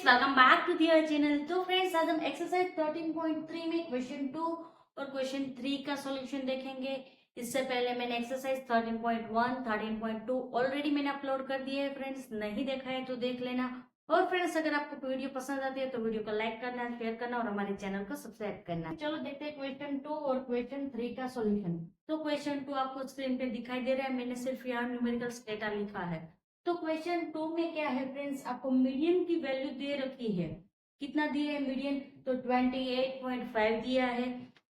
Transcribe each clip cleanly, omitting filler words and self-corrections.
Welcome back to their channel. तो friends आज हम एक्सरसाइज 13.3 में क्वेश्चन 2 और क्वेश्चन 3 का सॉल्यूशन देखेंगे। इससे पहले मैंने एक्सरसाइज 13.1 13.2 ऑलरेडी मैंने अपलोड कर दिया है। फ्रेंड्स नहीं देखा है तो देख लेना। और फ्रेंड्स अगर आपको वीडियो पसंद आती है तो वीडियो को लाइक करना, शेयर करना और हमारे चैनल को सब्सक्राइब करना। चलो देखते हैं क्वेश्चन 2 और क्वेश्चन 3 का सॉल्यूशन। तो क्वेश्चन 2 आपको स्क्रीन पे दिखाई दे रहा है, मैंने सिर्फ यहाँ न्यूमेरिकल डेटा लिखा है। तो क्वेश्चन 2 में क्या है फ्रेंड्स, आपको मीडियन की वैल्यू दे रखी है। कितना दिया है मीडियन? तो 28.5 दिया है।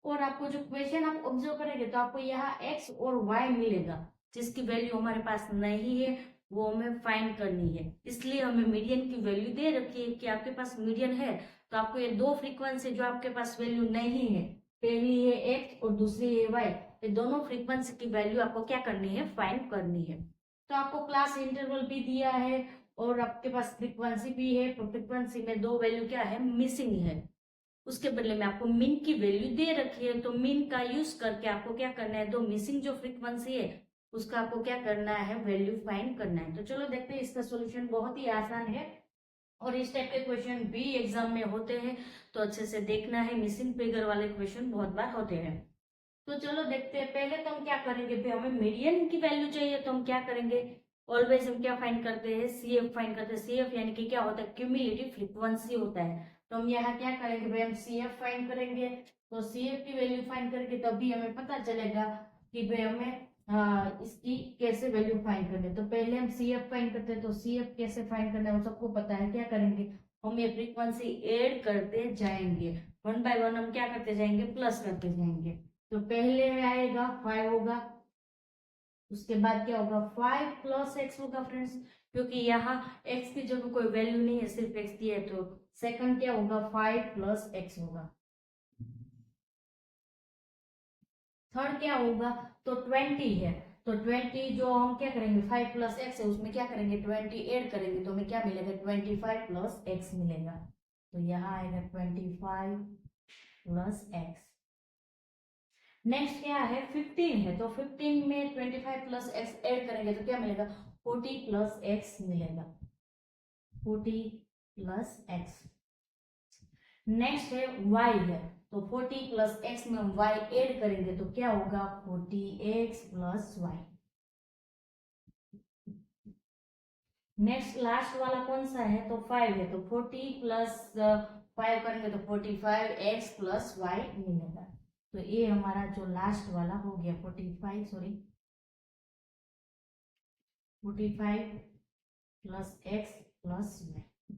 और आपको जो क्वेश्चन आप ऑब्जर्व करेंगे तो आपको यहाँ x और y मिलेगा, जिसकी वैल्यू हमारे पास नहीं है, वो हमें फाइंड करनी है। इसलिए हमें मीडियन की वैल्यू दे रखी है कि आपके पास मीडियन है तो आपको ये दो फ्रीक्वेंसी जो आपके पास वैल्यू नहीं है, पहली है x और दूसरी है y, ये दोनों फ्रीक्वेंसी की वैल्यू आपको क्या करनी है? फाइंड करनी है। तो आपको क्लास इंटरवल भी दिया है और आपके पास फ्रीक्वेंसी भी है। तो फ्रीक्वेंसी में दो वैल्यू क्या है? मिसिंग है। उसके बदले में आपको मीन की वैल्यू दे रखी है, तो मीन का यूज करके आपको क्या करना है? दो मिसिंग जो फ्रीक्वेंसी है उसका आपको क्या करना है? वैल्यू फाइंड करना है। तो चलो देखते हैं, इसका सोल्यूशन बहुत ही आसान है और इस टाइप के क्वेश्चन भी एग्जाम में होते हैं, तो अच्छे से देखना है। मिसिंग फिगर वाले क्वेश्चन बहुत बार होते हैं। तो चलो देखते हैं। पहले तो हम क्या करेंगे भाई, हमें मीडियन की वैल्यू चाहिए तो हम क्या करेंगे? ऑलवेज हम क्या फाइंड करते हैं? सीएफ फाइंड करते हैं। सीएफ यानी कि क्या होता है? क्यूमुलेटिव फ्रीक्वेंसी होता है। तो हम यहाँ क्या करेंगे भाई? हम सीएफ फाइंड करेंगे। तो सीएफ की वैल्यू फाइंड करके तभी हमें पता चलेगा कि भाई हमें इसकी कैसे वैल्यू फाइंड करनी है। तो पहले हम सीएफ फाइंड करते हैं। तो सीएफ कैसे फाइंड करना है वो सबको पता है। क्या करेंगे? हम ये फ्रीक्वेंसी ऐड करते जाएंगे, वन बाय वन हम क्या करते जाएंगे? प्लस करते जाएंगे। तो पहले आएगा 5 होगा, उसके बाद क्या होगा? 5 प्लस एक्स होगा फ्रेंड्स, क्योंकि यहाँ x की जगह कोई वैल्यू नहीं है, सिर्फ x दिया है। तो सेकंड क्या होगा? 5 प्लस एक्स होगा। थर्ड क्या होगा? तो 20 है। तो 20 जो हम क्या करेंगे? 5 प्लस एक्स है, उसमें क्या करेंगे? 20 ऐड करेंगे तो हमें क्या मिलेगा? 25 प्लस एक्स मिलेगा। तो यहाँ आएगा 25 प्लस एक्स। नेक्स्ट क्या है? 15 है। तो 15 में 25 प्लस एक्स ऐड करेंगे तो क्या मिलेगा? 40 प्लस एक्स मिलेगा। 40 प्लस एक्स। नेक्स्ट है y है। तो 40 प्लस एक्स में हम y ऐड करेंगे तो क्या होगा? 40x plus Y. Next last वाला कौन सा है? तो 5 है। तो 40 प्लस 5 करेंगे तो 45x प्लस वाई मिलेगा। तो ये हमारा जो लास्ट वाला हो गया 45 प्लस एक्स प्लस वाई।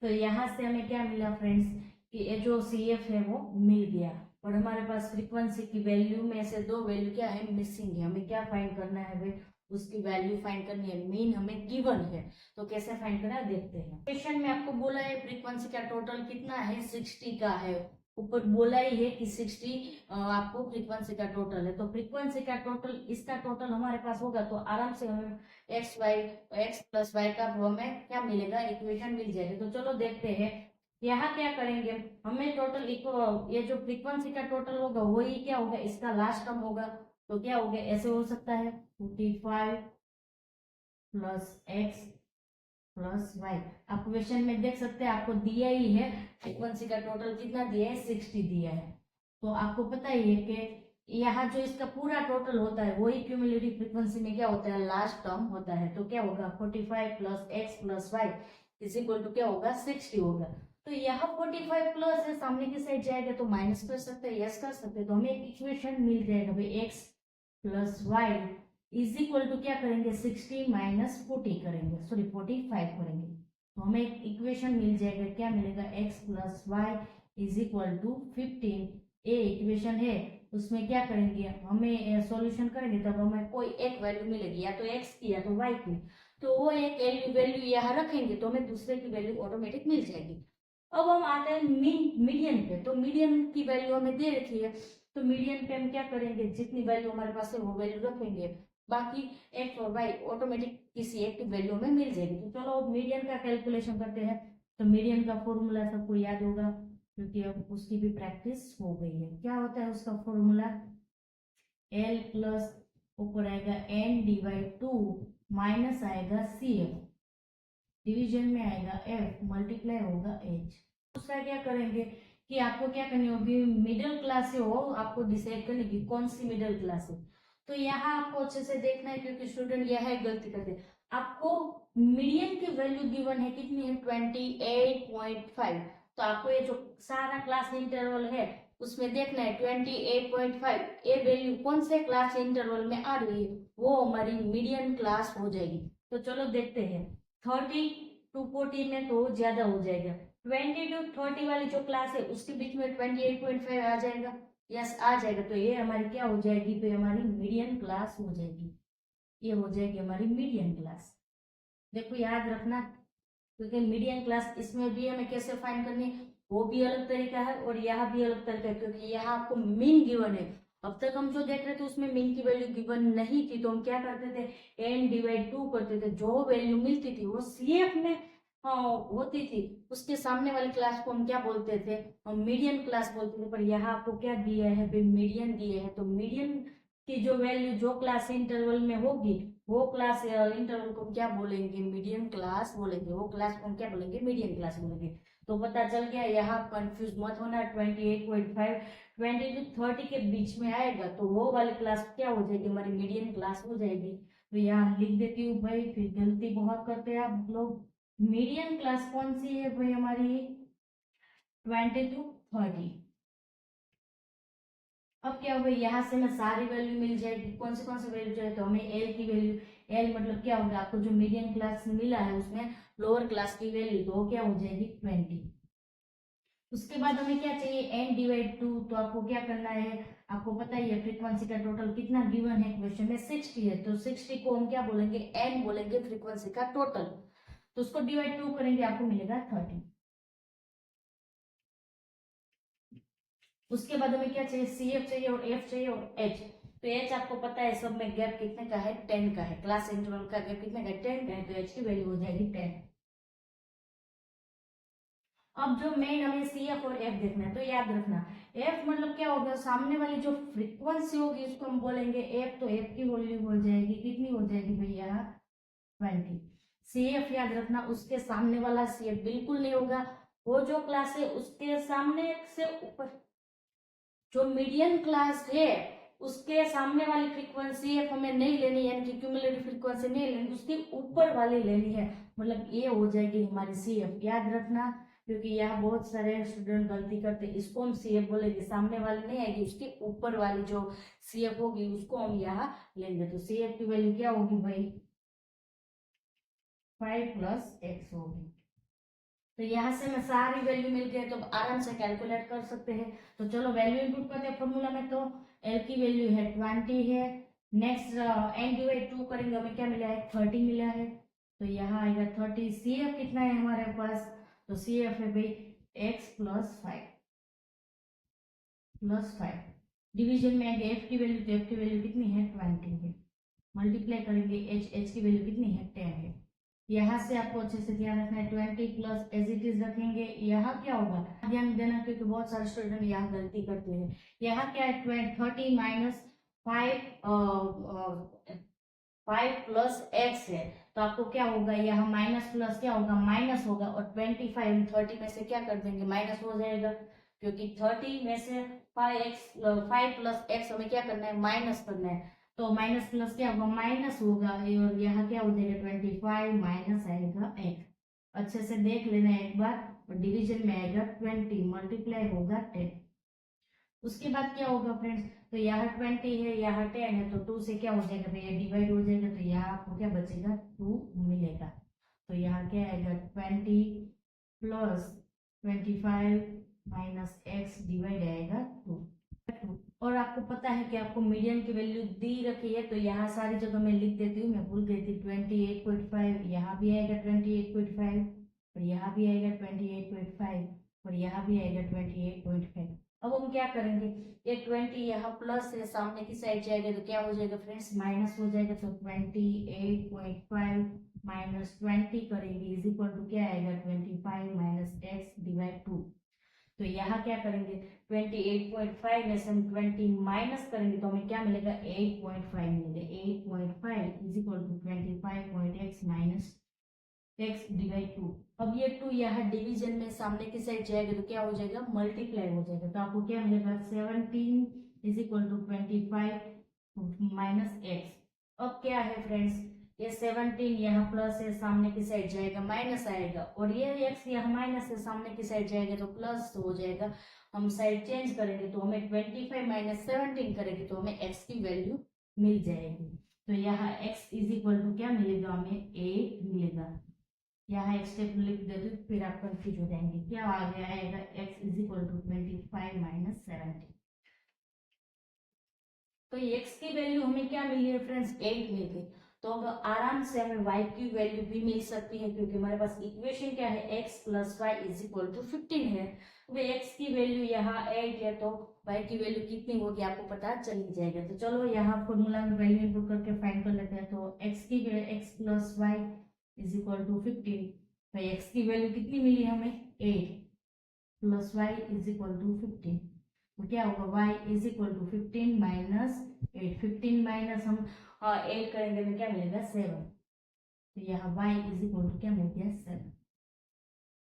तो यहाँ से हमें क्या मिला फ्रेंड्स कि ये जो सी एफ है वो मिल गया। और हमारे पास फ्रीक्वेंसी की वैल्यू में से दो वैल्यू क्या है? मिसिंग है। हमें क्या फाइंड करना है भाई? उसकी वैल्यू फाइंड करनी है। मीन हमें गिवन है, तो कैसे फाइंड करना है देखते हैं। क्वेश्चन में आपको बोला है फ्रीक्वेंसी का टोटल कितना है? 60 का है। ऊपर बोला ही है कि 60 आपको फ्रीक्वेंसी का टोटल है। तो फ्रीक्वेंसी का टोटल, इसका टोटल हमारे पास होगा तो आराम से हमें एक्स प्लस वाई का हमें क्या मिलेगा? इक्वेशन मिल जाएगी। तो चलो देखते हैं। यहाँ क्या करेंगे? हमें टोटल ये जो फ्रीक्वेंसी का टोटल होगा वही क्या होगा? इसका लास्ट टर्म होगा। तो क्या होगा? ऐसे हो सकता है 45 प्लस एक्स प्लस वाई। आप क्वेश्चन में देख सकते हैं, आपको दिया ही है फ्रीक्वेंसी का टोटल कितना दिया है? 60 दिया है। तो आपको पता ही है कि यहाँ जो इसका पूरा टोटल होता है वही क्यूमुलेटिव फ्रीक्वेंसी में क्या होता है? लास्ट टर्म होता है। तो क्या होगा? 45 plus x plus y is equal to क्या होगा? 60 होगा। तो यहाँ 45 प्लस है, सामने की साइड जाएगा तो माइनस कर सकते हैं, यस कर सकते हैं। तो हमें एक इक्वेशन मिल जाएगा भाई, x plus y is equal to क्या करेंगे? 60 माइनस 40 करेंगे, सॉरी 45 करेंगे। तो हमें एक इक्वेशन मिल जाएगा। क्या मिलेगा? X plus y is equal to 15। A equation है, उसमें क्या करेंगे? हमें सॉल्यूशन करेंगे तब हमें कोई एक वैल्यू मिलेगी, या तो एक्स की या तो वाई की। तो वो एक वैल्यू यहाँ रखेंगे तो हमें दूसरे की वैल्यू ऑटोमेटिक मिल जाएगी। अब हम आते हैं मीडियन पे। तो मीडियन की वैल्यू हमें दे रखी है, तो मीडियन पे हम क्या करेंगे? जितनी वैल्यू हमारे पास है वो वैल्यू रखेंगे, बाकी एक्स और वाई ऑटोमेटिक किसी एक की वैल्यू में मिल जाएगी। तो चलो अब मीडियन का कैलकुलेशन करते हैं। तो मीडियन का फॉर्मूला सबको याद होगा, क्योंकि अब उसकी भी प्रैक्टिस हो गई है। क्या होता है उसका फॉर्मूला? एल प्लस ऊपर आएगा एन डिवाइड 2 माइनस आएगा सी एफ। डिवीजन में आएगा f मल्टीप्लाई होगा h। दूसरा क्या करेंगे कि आपको क्या करनी होगी, मिडिल क्लास से हो आपको डिसाइड करनी कि कौन सी मिडिल क्लास है। तो यहाँ आपको अच्छे से देखना है क्योंकि स्टूडेंट यह है गलती करते हैं। आपको मीडियन की वैल्यू गिवन है कितनी है 28.5। तो आपको ये जो सारा क्लास इंटरवल है उसमें देखना है 28.5 ये वैल्यू कौन से क्लास इंटरवल में आ रही है, वो हमारी मीडियन क्लास हो जाएगी। तो चलो देखते हैं 30 to 40 में तो ज्यादा हो जाएगा। 20 to 30 वाली जो क्लास है उसके बीच में 28.5 आ जाएगा। यस आ जाएगा। तो ये हमारी क्या हो जाएगी, फिर हमारी मीडियन क्लास हो जाएगी। ये हो जाएगी हमारी मीडियन क्लास। देखो याद रखना क्योंकि मीडियन क्लास इसमें भी हमें कैसे फाइंड करनी है वो भी अलग तरीका है और यहाँ भी अलग तरीका है क्योंकि यहाँ आपको मीन गिवन है। अब तक हम जो देख रहे थे उसमें मीन की वैल्यू गिवन नहीं थी तो हम क्या करते थे n डिवाइड 2 करते थे। जो वैल्यू मिलती थी वो CF में होती थी उसके सामने वाली क्लास को हम क्या बोलते थे, हम मीडियन क्लास बोलते थे। पर यहाँ आपको क्या दिया है, मीडियन दिए है। तो मीडियन की जो वैल्यू जो क्लास इंटरवल में होगी वो क्लास इंटरवल को क्या बोलेंगे, मीडियन क्लास बोलेंगे। वो क्लास को क्या बोलेंगे, मीडियन क्लास बोलेंगे। तो पता चल गया, यहाँ कंफ्यूज मत होना। 28.5 20 to 30 के बीच में आएगा तो वो वाली क्लास क्या हो जाएगी, हमारी मीडियन क्लास हो जाएगी। तो यहाँ लिख देती हूँ भाई, फिर गलती बहुत करते हैं आप लोग। मीडियन क्लास कौन सी है भाई हमारी 20 to 30। अब क्या होगा, यहाँ से मैं सारी वैल्यू मिल जाएगी। कौन से वैल्यू चाहिए, तो हमें एल की वैल्यू, एल मतलब क्या होगा, आपको जो मीडियम क्लास मिला है उसमें लोअर क्लास की वैल्यू तो वो क्या हो जाएगी 20। उसके बाद हमें क्या चाहिए एन डिवाइड 2। तो आपको क्या करना है, आपको पता ही है फ्रीक्वेंसी का टोटल कितना गिवन है क्वेश्चन में 60 है। तो 60 को हम क्या बोलेंगे, एन बोलेंगे फ्रीक्वेंसी का टोटल। तो उसको डिवाइड 2 करेंगे आपको मिलेगा 30। उसके बाद हमें क्या चाहिए, CF चाहिए और F चाहिए और H। तो H आपको पता है सब में गैप कितने का है, 10 का है। क्लास इंटरवल का गैप कितने का है, 10 का है। तो H की वैल्यू हो जाएगी 10। अब जो मेन हमें CF और F देखना है तो याद रखना F मतलब क्या होगा, सामने वाली जो फ्रीक्वेंसी होगी उसको हम बोलेंगे F। तो F की वैल्यू हो जाएगी कितनी हो जाएगी भैया 20। CF याद रखना उसके सामने वाला CF बिल्कुल नहीं होगा, वो जो क्लास है उसके सामने से ऊपर जो मीडियन क्लास है उसके सामने वाली फ्रीक्वेंसी हमें नहीं लेनी, यानी कि क्यूमुलेटिव फ्रीक्वेंसी नहीं लेनी, उसके ऊपर वाली लेनी है। मतलब ये हो जाएगी हमारी CF। याद रखना क्योंकि यहाँ बहुत सारे स्टूडेंट गलती करते हैं। इसको हम CF बोलेंगे, सामने वाली नहीं आएगी, उसके ऊपर वाली जो CF होगी उसको हम यहाँ लेंगे। तो CF की वैल्यू क्या होगी भाई 5 + x होगी। तो यहाँ से मैं सारी वैल्यू मिल गई तो आराम से कैलकुलेट कर सकते हैं। तो चलो वैल्यू इनपुट करते हैं फॉर्मूला में। तो एल की वैल्यू है 20 है। नेक्स्ट एन डिवाइड 2 करेंगे, हमें क्या मिला है 30 मिला है। तो यहाँ आएगा 30। CF कितना है हमारे पास, तो CF है भाई x + 5 डिवीजन में आएगा F की वैल्यू। तो F की वैल्यू कितनी है 20 है। मल्टीप्लाई करेंगे H की वैल्यू कितनी है 10 है। यहाँ से आपको अच्छे से ध्यान रखना है 20 प्लस एज इट इज रखेंगे। यहाँ क्या होगा ध्यान देना क्योंकि बहुत सारे स्टूडेंट यहाँ गलती करते हैं। यहाँ क्या है 30 माइनस 5 प्लस एक्स है। तो आपको क्या होगा, यहाँ माइनस प्लस क्या होगा माइनस होगा और 25 30 में से क्या कर देंगे माइनस हो जाएगा क्योंकि 30 में से 5 प्लस एक्स हमें क्या करना है माइनस करना है। तो माइनस प्लस क्या होगा माइनस होगा और यहाँ क्या हो जाएगा 25 माइनस आएगा x। अच्छे से देख लेना है एक बार। और डिवीजन में आएगा 20 मल्टीप्लाई होगा 10। उसके बाद क्या होगा फ्रेंड्स, तो यहाँ 20 है यहाँ 10 है तो 2 से क्या हो जाएगा भैया डिवाइड हो जाएगा। तो यहाँ आपको क्या बचेगा 2 मिलेगा। तो यहाँ क्या आएगा 20 प्लस 25 माइनस एक्स डिवाइड आएगा 2। और आपको पता है कि आपको मीडियन की वैल्यू दी रखी है तो यहाँ सारी जगह मैं लिख देती हूँ, मैं भूल गई थी। 28.5 यहाँ भी आएगा 28.5 और यहाँ भी आएगा 28.5 और यहाँ भी आएगा 28.5। अब हम क्या करेंगे, ये 20 यहाँ प्लस है सामने की साइड जाएगा तो क्या हो जाएगा फ्रेंड्स माइनस हो जाएगा। तो 28.5 माइनस 20 करेंगे इज इक्वल टू क्या आएगा 25 माइनस एक्स डिवाइड 2। तो यहाँ क्या करेंगे 28.5 में से हम 20 माइनस करेंगे तो हमें क्या मिलेगा 8.5 मिलेगा। 8.5 is equal to 25.x minus x divide 2। अब ये 2 यहाँ डिवीजन में सामने की साइड जाएगा तो क्या हो जाएगा, मल्टीप्लाई हो जाएगा। तो आपको क्या मिलेगा, 17 is equal to 25 minus x. अब क्या है फ्रेंड्स, ये 17 यहाँ प्लस है, सामने की साइड जाएगा माइनस आएगा, और ये x यहाँ माइनस है, सामने की साइड जाएगा तो प्लस हो जाएगा। हम साइड चेंज करेंगे तो हमें 25 माइनस 17 करेंगे तो हमें x की वैल्यू मिल जाएगी। तो यहाँ x इज इक्वल टू क्या मिलेगा, हमें 8 मिलेगा। यहाँ एक स्टेप लिख देते तो फिर आप कंफ्यूज हो जाएंगे, क्या आ गया आएगा, x is equal to 25 minus 17। तो x की वैल्यू हमें क्या मिली है फ्रेंड्स, 8 मिल गई। तो अब आराम से हमें y की वैल्यू भी मिल सकती है, क्योंकि हमारे पास इक्वेशन क्या है, x plus y is equal to 15 है। तो x की वैल्यू यहाँ 8 है, तो y की वैल्यू कितनी होगी आपको पता चल ही जाएगा। तो चलो यहाँ फॉर्मूला में वैल्यू इनपुट करके फाइंड कर लेते हैं। तो x plus y is equal to 15। तो x की वैल्यू कितनी मिली हमें, 8 plus y is equal to 15। तो क्या होगा, y is equal to 15 minus 8। 15 minus हम 8 करेंगे तो क्या मिलेगा, 7। तो यहाँ y इज इक्वल टू क्या मिल गया, 7।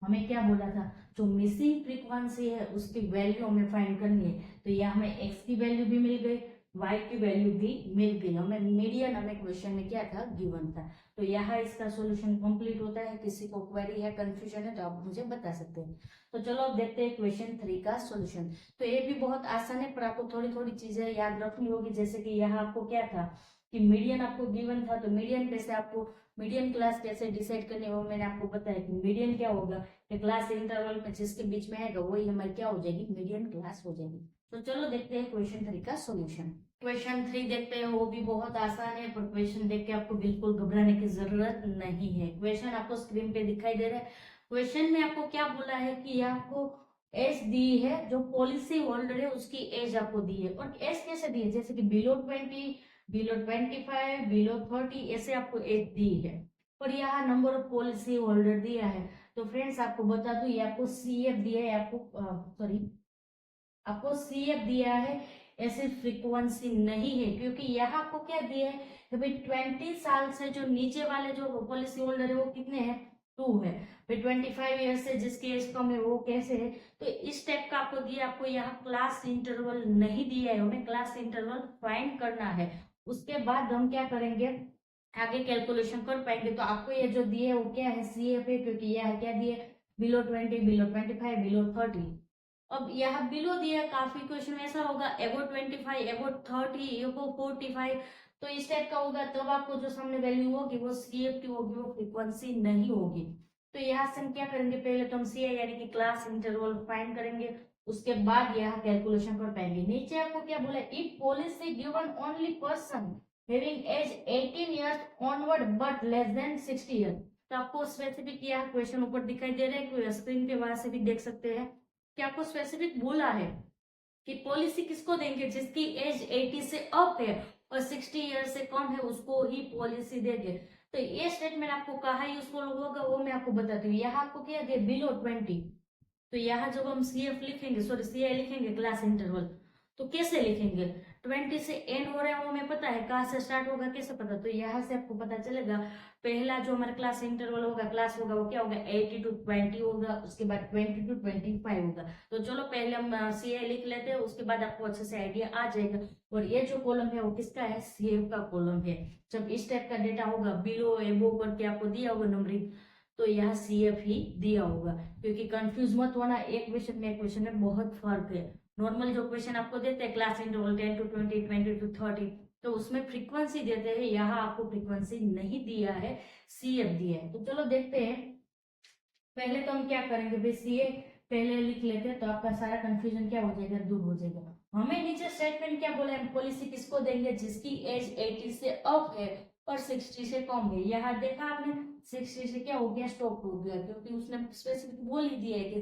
हमें क्या बोला था, जो मिसिंग फ्रीक्वेंसी है उसकी वैल्यू हमें फाइंड करनी है। तो यहाँ हमें x की वैल्यू भी मिल गई, y की वैल्यू भी मिल गई। हमें मीडियन हमें क्वेश्चन में क्या था, गिवन था। तो यहाँ इसका सॉल्यूशन कंप्लीट होता है। किसी को क्वेरी है, कंफ्यूजन है तो आप मुझे बता सकते हैं। तो चलो अब देखते हैं क्वेश्चन 3 का सॉल्यूशन। तो ये भी बहुत आसान है, पर आपको थोड़ी थोड़ी चीजें याद रखनी होगी। जैसे कि यहाँ आपको क्या था कि मीडियन आपको गिवन था, तो मीडियन कैसे आपको मीडियन क्लास कैसे डिसाइड करनी है वो मैंने आपको बताया कि मीडियन क्या होगा, क्लास इंटरवल में जिसके बीच में आएगा वही हमारी क्या हो जाएगी, मीडियन क्लास हो जाएगी। तो चलो देखते हैं क्वेश्चन 3 का सॉल्यूशन। क्वेश्चन 3 देखते हैं, वो भी बहुत आसान है, पर क्वेश्चन देख के आपको बिल्कुल घबराने की जरूरत नहीं है। क्वेश्चन आपको स्क्रीन पे दिखाई दे रहा है। क्वेश्चन में आपको क्या बोला है कि आपको एज दी है, जो पॉलिसी होल्डर है उसकी एज आपको दी है। और एज कैसे दी है, जैसे कि बिलो 20, बिलो 25, बिलो 30, ऐसे आपको एज दी है। और यहाँ नंबर ऑफ पॉलिसी होल्डर दिया है। तो फ्रेंड्स आपको बता दूं, ये आपको सीएफ दिया है, आपको सीएफ दिया है, ऐसे फ्रीक्वेंसी नहीं है। क्योंकि यहाँ आपको क्या दिया है कि भाई 20 साल से जो नीचे वाले जो पॉलिसी होल्डर है वो कितने हैं, 2 है। फिर 25 ईयर से जिसकी एज कम है वो कैसे है। तो इस टाइप का आपको दिया, आपको यहाँ क्लास इंटरवल नहीं दिया है, हमें क्लास इंटरवल फाइंड करना है। उसके बाद हम क्या करेंगे, आगे कैलकुलेशन कर पाएंगे। तो आपको ये जो दिए वो क्या है, सीएफ है, क्योंकि यह क्या दिए, बिलो 20, बिलो 25, बिलो 30। अब यहाँ बिलो दिया, काफी क्वेश्चन में ऐसा होगा एबो 25, एबो 30, एबो 45, तो इस टाइप का होगा। तब आपको जो सामने वैल्यू होगी वो सीएफ की होगी, वो फ्रीक्वेंसी नहीं होगी। तो यहाँ से हम क्या करेंगे, पहले तो हम सीआई यानी कि क्लास इंटरवल फाइंड करेंगे, उसके बाद यहाँ कैलकुलेशन कर पाएंगे। नीचे आपको क्या बोला, if policy given only person having age 18 years onward but less than 60 years। तो आपको स्पेसिफिक यह क्वेश्चन ऊपर दिखाई दे रहा है, स्क्रीन पे वहां से भी देख सकते हैं कि आपको स्पेसिफिक बोला है कि पॉलिसी किसको देंगे, जिसकी एज 80 से अप है और 60 ईयर से कम है उसको ही पॉलिसी देंगे। तो ये स्टेटमेंट आपको कहाँ यूजफुल होगा वो मैं आपको बताती हूँ। यहाँ आपको क्या दिया, बिलो 20। तो यहाँ जब हम सीएफ लिखेंगे, सॉरी सीआई लिखेंगे क्लास इंटरवल, तो कैसे लिखेंगे, 20 से एन हो रहा है वो हमें पता है, कहाँ से स्टार्ट होगा कैसे पता। तो यहाँ से आपको पता चलेगा, पहला जो हमारा क्लास इंटरवल होगा, क्लास होगा, वो क्या होगा, 80 to 20 होगा, उसके बाद 20 to 25 होगा। तो चलो पहले हम सीआई लिख लेते हैं, उसके बाद आपको अच्छे से आइडिया आ जाएगा। और ये जो कॉलम है वो किसका है, सीएफ का कॉलम है। जब इस टाइप का डेटा होगा, बिलो एबो करके आपको दिया होगा नंबरिंग, तो यह सीएफ ही दिया होगा। क्योंकि कंफ्यूज मत होना, एक क्वेश्चन में एक क्वेश्चन में बहुत फर्क है। नॉर्मल जो क्वेश्चन आपको देते हैं क्लास इंटरवल 10 to 20, 20 to 30, तो उसमें फ्रीक्वेंसी देते हैं, यहाँ आपको फ्रीक्वेंसी नहीं दिया है, सीएफ दिया है। तो चलो देखते हैं, पहले तो हम क्या करेंगे भाई, सीए पहले लिख लेते हैं, तो आपका सारा कंफ्यूजन क्या हो जाएगा, दूर हो जाएगा। हमें नीचे स्टेटमेंट क्या बोला है, पॉलिसी किसको देंगे, जिसकी एज 80 से अप है और 60 से कम है। यहाँ देखा आपने 60 से क्या हो गया, स्टॉप हो गया, क्योंकि उसने स्पेसिफिक बोल ही दिया है कि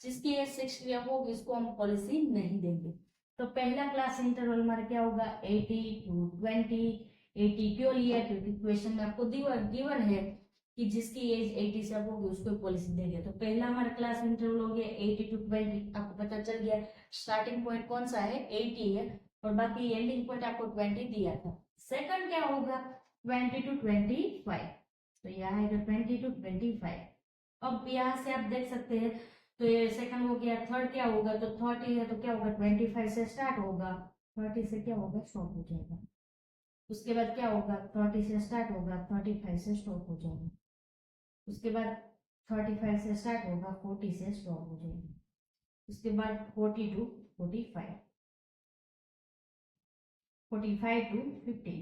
जिसकी एज 60 होगी इसको हम पॉलिसी नहीं देंगे। तो पहला क्लास इंटरवल हमारा क्या होगा, 80 to 20। 80 क्यों लिया, क्योंकि क्वेश्चन में आपको गिवन है कि जिसकी एज 80 से अप होगी उसको पॉलिसी देंगे। तो पहला हमारा क्लास इंटरवल हो गया 80 to 20, आपको पता चल गया स्टार्टिंग पॉइंट कौन सा है, 80 है, और बाकी एंडिंग पॉइंट आपको 20 दिया था। सेकंड क्या होगा, 20 to 25। तो यहाँ आएगा 20 to 25। अब यहाँ से आप देख सकते हैं, तो ये सेकंड हो गया, थर्ड क्या होगा, तो 30 है तो क्या होगा, 25 से स्टार्ट होगा, 30 से क्या होगा, स्टॉप हो जाएगा। उसके बाद क्या होगा, 30 से स्टार्ट होगा, 35 से स्टॉप हो जाएगा। उसके बाद 35 से स्टार्ट होगा, 40 से स्टॉप हो जाएगा। उसके बाद 40 to 45, 45 to 50,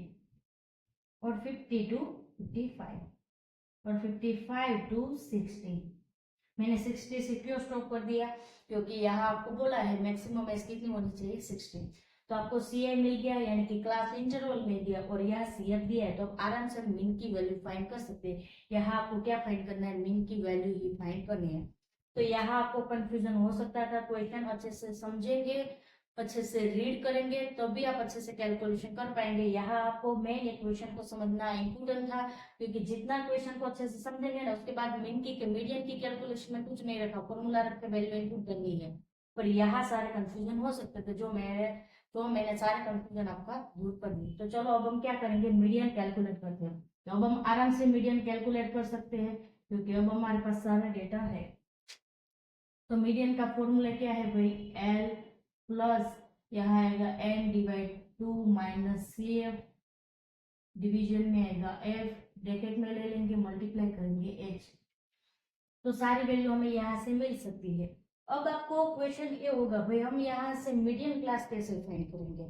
और 50 to 55, और 55 to 60। मैंने 60 से क्यों स्टॉप कर दिया, क्योंकि यहाँ आपको बोला है मैक्सिमम एज कितनी होनी चाहिए, 60। तो आपको सी ए मिल गया, यानी कि क्लास इंटरवल मिल गया, और यहाँ सी एफ दिया है, तो आप आराम से मीन की वैल्यू फाइंड कर सकते हैं। यहाँ आपको क्या फाइंड करना है, मीन की वैल्यू ही फाइंड करनी है। तो यहाँ आपको कंफ्यूजन हो सकता था, क्वेश्चन अच्छे से समझेंगे, अच्छे से रीड करेंगे, तभी आप अच्छे से कैलकुलेशन कर पाएंगे। यहाँ आपको मेन इक्वेशन को समझना इम्पोर्टेंट था, क्योंकि जितना क्वेश्चन को अच्छे से समझेंगे ना, उसके बाद मीन की मीडियन की कैलकुलेशन में कुछ नहीं रखा, फॉर्मूला रख के वैल्यू इनपुट करनी है। पर यहाँ सारे कंफ्यूजन हो सकते थे, जो मैंने सारे कंफ्यूजन आपका दूर कर दिए। तो चलो अब हम क्या करेंगे, मीडियन कैलकुलेट करते हैं। तो अब हम आराम से मीडियन कैलकुलेट कर सकते हैं, क्योंकि अब हमारे पास सारा डेटा है। तो मीडियन का फॉर्मूला क्या है भाई, एल प्लस यहाँ आएगा N divide 2 minus C F, division में आएगा एफ, ब्रैकेट में ले लेंगे, मल्टीप्लाई करेंगे एच। तो सारी वैल्यू हमें यहाँ से मिल सकती है। अब आपको क्वेश्चन ये होगा भाई, हम यहाँ से मीडियन क्लास कैसे फाइंड करेंगे।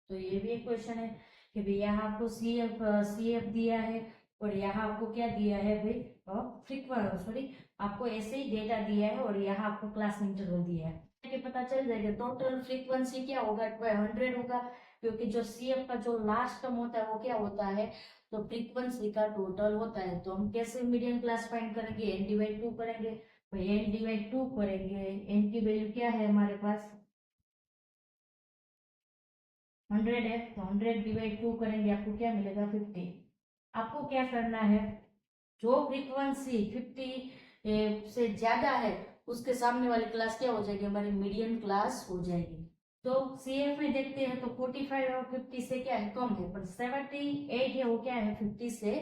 तो ये भी एक क्वेश्चन है कि भाई यहाँ आपको सी एफ दिया है, और यहाँ आपको क्या दिया है भाई, सॉरी, आपको ऐसे ही डेटा दिया है, और यहाँ आपको क्लास इंटरवल दिया है। कि पता चल जाएगा टोटल फ्रीक्वेंसी क्या होगा, 100 होगा, क्योंकि जो सी एफ का जो लास्ट टर्म होता है वो क्या होता है, तो फ्रीक्वेंसी का टोटल होता है। तो हम कैसे मीडियन क्लास फाइंड करेंगे, एन डिवाइड 2 करेंगे। तो एन डिवाइड 2 करेंगे, एन की वैल्यू क्या है हमारे पास, 100 है, तो 100 डिवाइड 2 करेंगे, आपको क्या मिलेगा, 50। आपको क्या करना है, जो फ्रीक्वेंसी 50 से ज्यादा है, उसके सामने वाली क्लास क्या हो जाएगी, हमारी मीडियन क्लास हो जाएगी। तो सीएफ में देखते हैं तो 45 और 50 से क्या है, कम है, पर 78 है वो क्या है, 50 से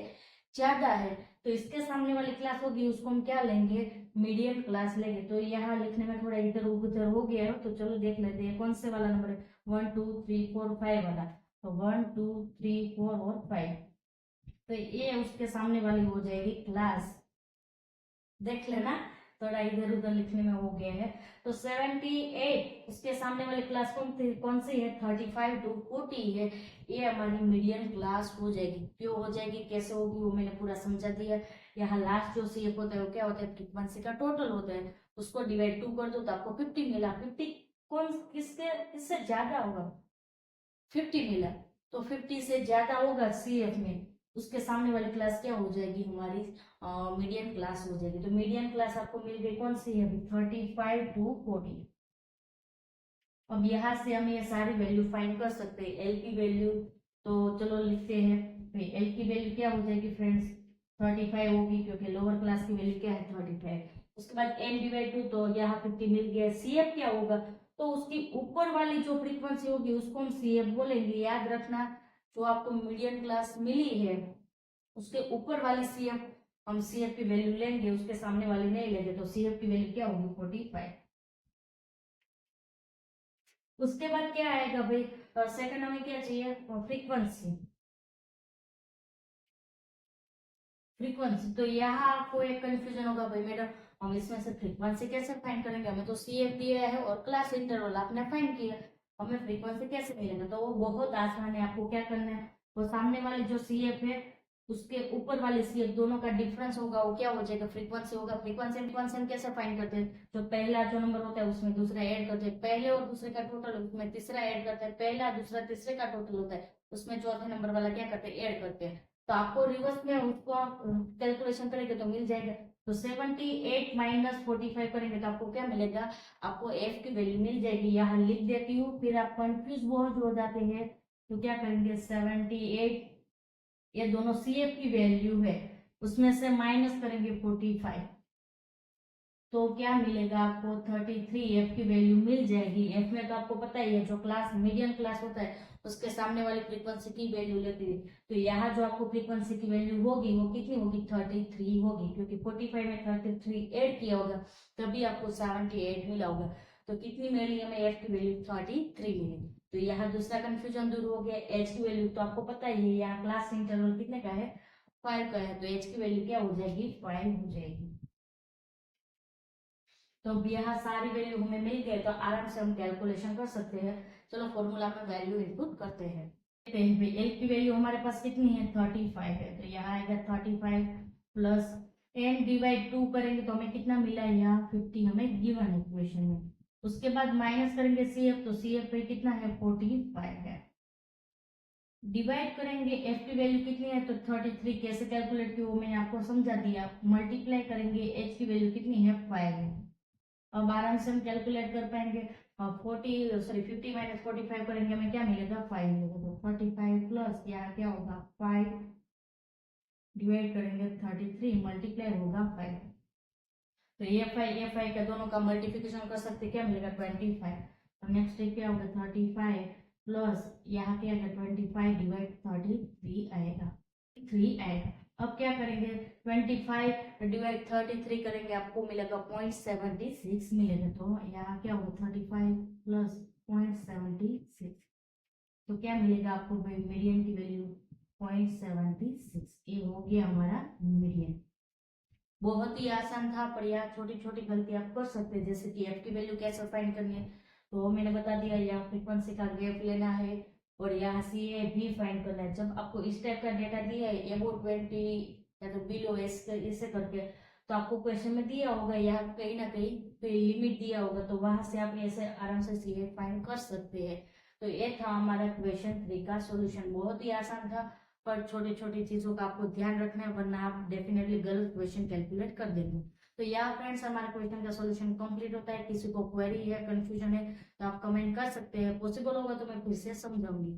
ज्यादा है। तो इसके सामने वाली क्लास होगी, उसको हम क्या लेंगे, मीडियन क्लास लेंगे। तो यहाँ लिखने में थोड़ा इधर उधर हो गया है, तो चलो देख लेते हैं कौन से वाला नंबर है, 1 2 3 4 5 वाला। तो 1 2 3 4 और 5, तो ये उसके सामने वाली हो जाएगी क्लास। देख लेना, थोड़ा इधर उधर लिखने में हो गया है। तो 78 उसके सामने वाली क्लास कौन सी है, 35 to 40 है, ये हमारी मीडियन क्लास हो जाएगी। क्यों हो जाएगी, कैसे होगी, वो मैंने पूरा समझा दिया। यहाँ लास्ट जो सीएफ होता है वो क्या होता है, फ्रीक्वेंसी का टोटल होता है, उसको डिवाइड 2 कर दो तो आपको 50 मिला। 50 किससे ज्यादा होगा, 50 मिला, तो 50 से ज्यादा होगा सीएफ में, उसके सामने वाली क्लास क्या हो जाएगी, हमारी मीडियन क्लास हो जाएगी। तो मीडियन क्लास आपको मिल गई कौन सी है, 35 to 40। अब यहाँ से हम ये सारी वैल्यू फाइंड कर सकते हैं। एल की वैल्यू, तो चलो लिखते हैं भाई, एल की वैल्यू क्या हो जाएगी फ्रेंड्स, 35 होगी, क्योंकि लोअर क्लास की वैल्यू क्या है, 35। उसके बाद एन डिवाइड 2, तो यहाँ 50 मिल गया। सीएफ क्या होगा, तो उसकी ऊपर वाली जो फ्रीक्वेंसी होगी उसको हम सीएफ बोलेंगे। याद रखना, जो आपको मीडियन क्लास मिली है उसके ऊपर वाली सीएफ हम सीएफ की वैल्यू लेंगे, उसके सामने वाली नहीं लेंगे। तो सीएफ की वैल्यू क्या होगी, 45। उसके बाद क्या आएगा भाई, सेकंड हमें क्या चाहिए, फ्रीक्वेंसी। तो यहाँ आपको एक कंफ्यूजन होगा भाई, मैडम हम इसमें से फ्रीक्वेंसी कैसे फाइंड करेंगे, हमें तो सीएफ दिया है और क्लास इंटरवल आपने फाइंड किया, हमें फ्रीक्वेंसी कैसे मिलेगा। तो वो बहुत आसान है, आपको क्या करना है, वो सामने वाली जो सीएफ है उसके ऊपर वाले सीएफ दोनों का डिफरेंस होगा, वो क्या हो जाएगा, फ्रीक्वेंसी होगा। फ्रीक्वेंसी हम कैसे फाइंड करते हैं, जो पहला जो नंबर होता है उसमें दूसरा ऐड करते हैं, पहले और दूसरे का टोटल उसमें तीसरा ऐड करते हैं, पहला दूसरा तीसरे का टोटल होता है, उसमें चौथे नंबर वाला क्या करते हैं, ऐड करते हैं। तो आपको रिवर्स में उसको कैलकुलेशन करेंगे तो मिल जाएगा। तो 78 माइनस 45 करेंगे तो आपको क्या मिलेगा, आपको एफ की वैल्यू मिल जाएगी। यहाँ लिख देती हूँ, फिर आप कंफ्यूज बहुत हो जाते हैं। तो क्या करेंगे, 78 ये दोनों सी एफ की वैल्यू है, उसमें से माइनस करेंगे 45। तो क्या मिलेगा आपको 33 एफ की वैल्यू मिल जाएगी। एफ में तो आपको पता ही है जो क्लास मीडियम क्लास होता है उसके सामने वाली फ्रीक्वेंसी की वैल्यू लेती है। तो यहाँ जो आपको फ्रीक्वेंसी की वैल्यू होगी वो कितनी होगी 33 होगी, क्योंकि 45 में 33 ऐड किया होगा तभी आपको 78 मिला होगा। तो कितनी मिली हमें एफ की वैल्यू 33 मिली। तो यहाँ दूसरा कंफ्यूजन दूर हो गया। एच की वैल्यू तो आपको पता ही है, यहाँ क्लास इंटरवल कितने का है 5 का है, तो एच की वैल्यू क्या हो जाएगी 5 हो जाएगी। तो अब यहाँ सारी वैल्यू हमें मिल गए तो आराम से हम कैलकुलेशन कर सकते हैं। चलो फॉर्मूला में वैल्यू इनपुट करते हैं। एल की वैल्यू हमारे पास कितनी है 35 है, तो यहाँ आएगा 35 प्लस एन डिवाइड 2 करेंगे तो हमें कितना मिला यहाँ 50 हमें गिवन है इक्वेशन में। उसके बाद माइनस करेंगे सी एफ, तो सी एफ पे कितना है 45 है। डिवाइड करेंगे एफ की वैल्यू कितनी है तो 33, कैसे कैलकुलेट की वो मैंने आपको समझा दिया। मल्टीप्लाई करेंगे एच की वैल्यू कितनी है 5 है। अब आराम से हम कैलकुलेट कर पाएंगे। 50 माइनस 45 करेंगे हमें क्या मिलेगा 5 मिलेगा। तो 45 प्लस यहाँ क्या होगा 5 डिवाइड करेंगे 33 मल्टीप्लाई होगा 5। तो ये 5 का दोनों का मल्टीप्लिकेशन कर सकते क्या मिलेगा 25। तो नेक्स्ट क्या होगा 35 प्लस यहाँ क्या आएगा 25 डिवाइड 33 आएगा 3 आएगा। अब क्या करेंगे 25 डिवाइड 33 करेंगे आपको मिलेगा 0.76 मिलेगा। तो यहाँ क्या होगा 35 प्लस 0.76, तो क्या मिलेगा आपको भाई मीडियन की वैल्यू 0.76। ये हो गया हमारा मीडियन। बहुत ही आसान था, पर यहाँ छोटी छोटी गलती आप कर सकते हैं, जैसे कि एफ की वैल्यू कैसे फाइंड करनी है तो मैंने बता दिया। यहाँ फ्रीक्वेंसी का गैप लेना है और यहाँ सी ए भी फाइंड करना है। जब आपको इस टाइप का डेटा दिया है एबो 20 या तो बिलो ऐसे करके, तो आपको क्वेश्चन में दिया होगा यहाँ कहीं ना कहीं लिमिट दिया होगा, तो वहां से आप ऐसे आराम से सी ए फाइंड कर सकते हैं। तो ये था हमारा क्वेश्चन 3 का सोल्यूशन। बहुत ही आसान था, पर छोटी छोटी चीजों का आपको ध्यान रखना है, वरना आप डेफिनेटली गलत क्वेश्चन कैलकुलेट कर देंगे। तो यहाँ फ्रेंड्स हमारा क्वेश्चन का सॉल्यूशन कंप्लीट होता है। किसी को क्वेरी है कंफ्यूजन है तो आप कमेंट कर सकते हैं, पॉसिबल होगा तो मैं फिर से समझाऊंगी।